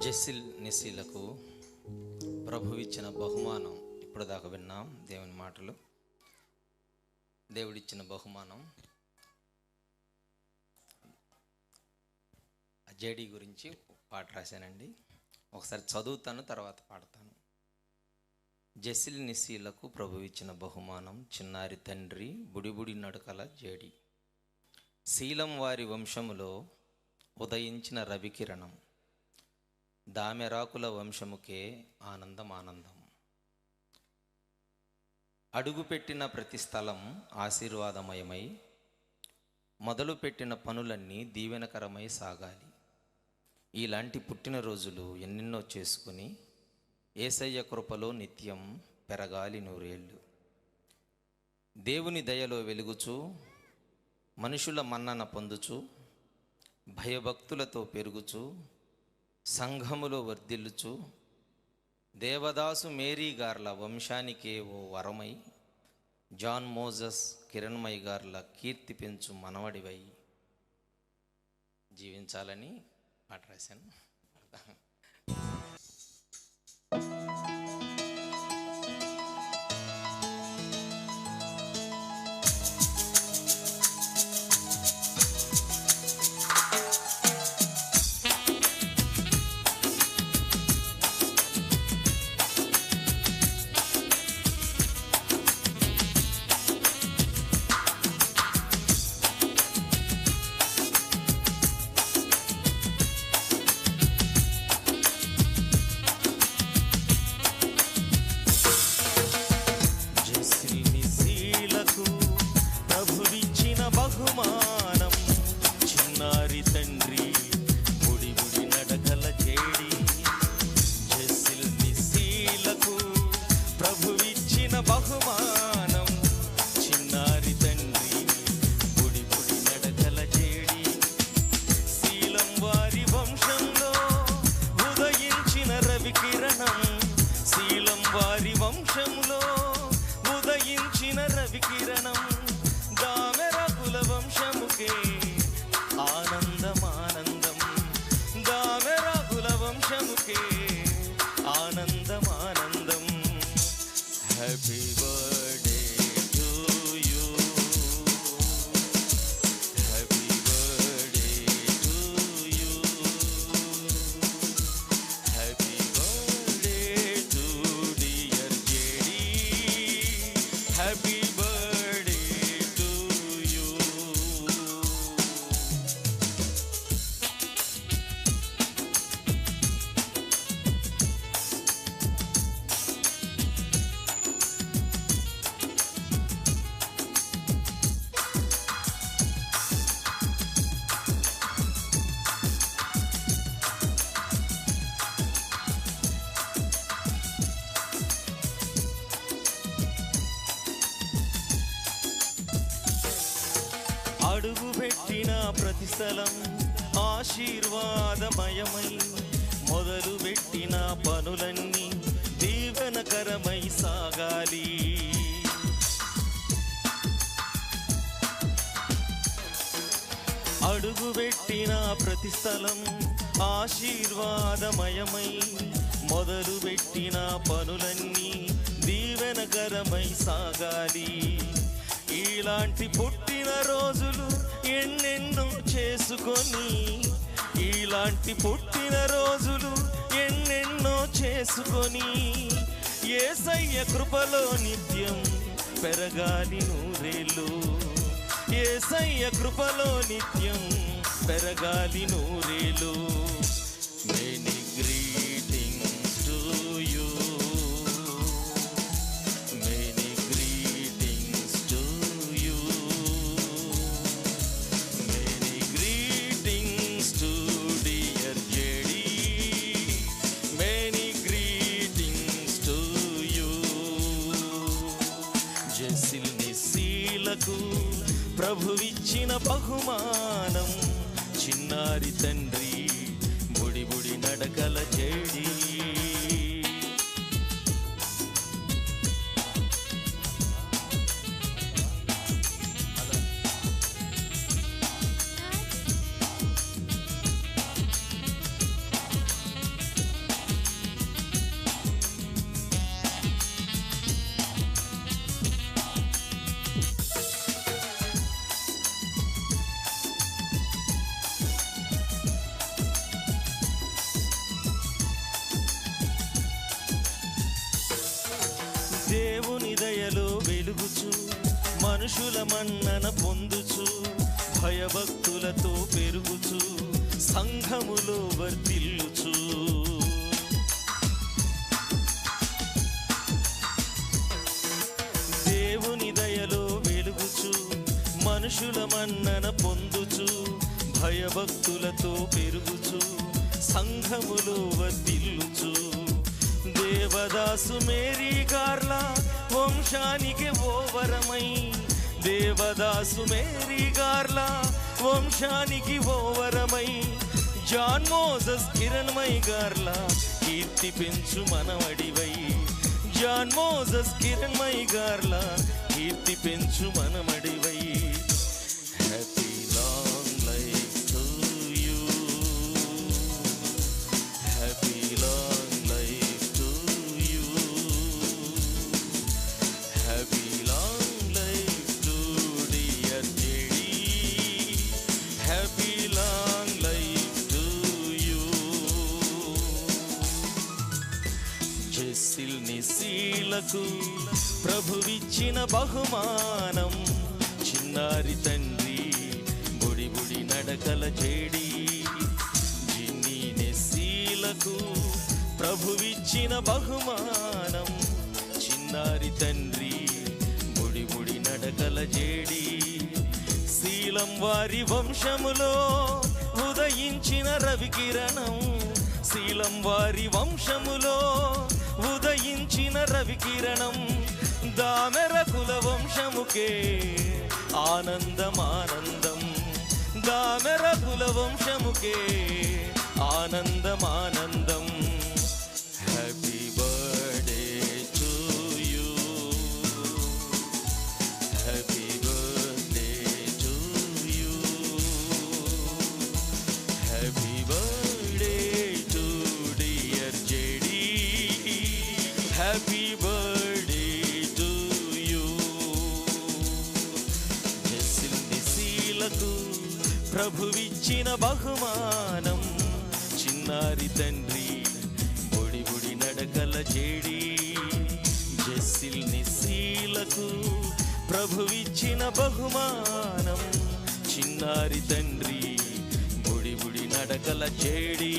జెసిల్ నిస్సీలకు ప్రభువిచ్చిన బహుమానం. ఇప్పుడు దాకా విన్నాం దేవుని మాటలు. దేవుడిచ్చిన బహుమానం జేడి గురించి పాట రాశానండి. ఒకసారి చదువుతాను, తర్వాత పాడతాను. జెసిల్ నిస్సీలకు ప్రభువిచ్చిన బహుమానం. చిన్నారి తండ్రి బుడిబుడి నడకల జేడి. శీలం వారి వంశములో ఉదయించిన రవికిరణం. దామెరాకుల వంశముకే ఆనందం ఆనందం. అడుగుపెట్టిన ప్రతి స్థలం ఆశీర్వాదమయమై, మొదలుపెట్టిన పనులన్నీ దీవెనకరమై సాగాలి. ఇలాంటి పుట్టినరోజులు ఎన్నెన్నో చేసుకుని యేసయ్య కృపలో నిత్యం పెరగాలి నూరేళ్ళు. దేవుని దయలో వెలుగుచూ, మనుషుల మన్నన పొందుచు, భయభక్తులతో పెరుగుచు, సంఘములో వర్ధిల్లుచు, దేవదాసు మేరీ గార్ల వంశానికే ఓ వరమై, జాన్ మోజస్ కిరణ్మయ్ గార్ల కీర్తి పెంచు మనవడివై జీవించాలని పాట రాశాను. బహుమానం చిన్నారి తండ్రి బుడిబుడి నడకల జేడి. జెసిల్ నిస్సీలకు ప్రభువిచ్చిన బహుమానం. చిన్నారి తండ్రి బుడిబుడి నడకల జేడి. శీలం వారి వంశంలో ఉదయించిన రవికిరణం. శీలం వారి వంశంలో ఉదయించిన రవికిరణం. దామెరాకుల వంశముకే ఆనందం ఆనందం. దామెరాకుల వంశముకే ఆనందం ఆనందం. Happy birthday to you, happy birthday to you, happy birthday to dear JD, happy అడుగుపెట్టిన ప్రతి స్థలం ఆశీర్వాదమయమై, మొదలుపెట్టిన పనులన్నీ దీవెనకరమై సాగాలి. అడుగుపెట్టిన ప్రతి స్థలం ఆశీర్వాదమయమై, మొదలుపెట్టిన పనులన్నీ దీవెనకరమై సాగాలి. ఇలాంటి పుట్టిన రోజులు ఎన్నెన్నో చేసుకొని, ఇలాంటి పుట్టిన రోజులు ఎన్నెన్నో చేసుకొని, యేసయ్య కృపలో నిత్యం పెరగాలి నూరేళ్ళు. యేసయ్య కృపలో నిత్యం పెరగాలి నూరేళ్ళు. Many greetings to you, many greetings to you, many greetings to dear JD, many greetings to you. Jessil నిస్సీలకు ప్రభువిచ్చిన బహుమానం. చిన్నారి తండ్రి బుడిబుడి నడకల జేడి. దేవుని దయలో వెలుగుచు మనుషుల మన్నన పొందుచు భయభక్తులతో పెరుగుచు సంఘములో వర్ధిల్లుచు. దేవుని దయలో వెలుగుచు మనుషుల మన్నన పొందుచు భయభక్తులతో పెరుగుచు సంఘములో వర్ధిల్లుచు. దేవదాసు మేరీ గార్ల వంశానికి ఓవరమై, దేవదాసు మేరీ గార్ల వంశానికి ఓవరమై, జాన్ మోజస్ కిరణ్మయ్ గార్ల కీర్తి పెంచు మనవడివై, జాన్ మోజస్ కిరణ్మయ్ గార్ల కీర్తి పెంచు మనమడివై. Happy long life to you, happy long life to you, happy long life to dear JD, happy long life to you. Jessil నిశీలకు ప్రభువిచ్చిన బహుమానం, చిన్నారి తండ్రి బుడి బుడి నడకల జేడి. జిన్ని నెస్సీలకు ప్రభువిచ్చిన బహుమానం, చిన్నారి తండ్రి బుడి బుడి నడకల జేడి. శీలం వారి వంశములో ఉదయించిన రవికిరణం, శీలం వారి వంశములో ఉదయించిన రవికిరణం. దామెర కుల వంశముకే ఆనందమానందం, దామెర కుల వంశముకే ఆనందమానందం. Happy birthday to you, happy birthday to you, happy birthday to dear JD, happy birthday to you. Jessil నిశీలకు ప్రభువిచ్చిన బహుమానం, చిన్నారి తండ్రి బుడి బుడి నడకల జేడి. జెస్సిల్ నిశీలకు ప్రభువిచ్చిన బహుమానం, చిన్నారి తండ్రి బుడి బుడి నడకల జేడి.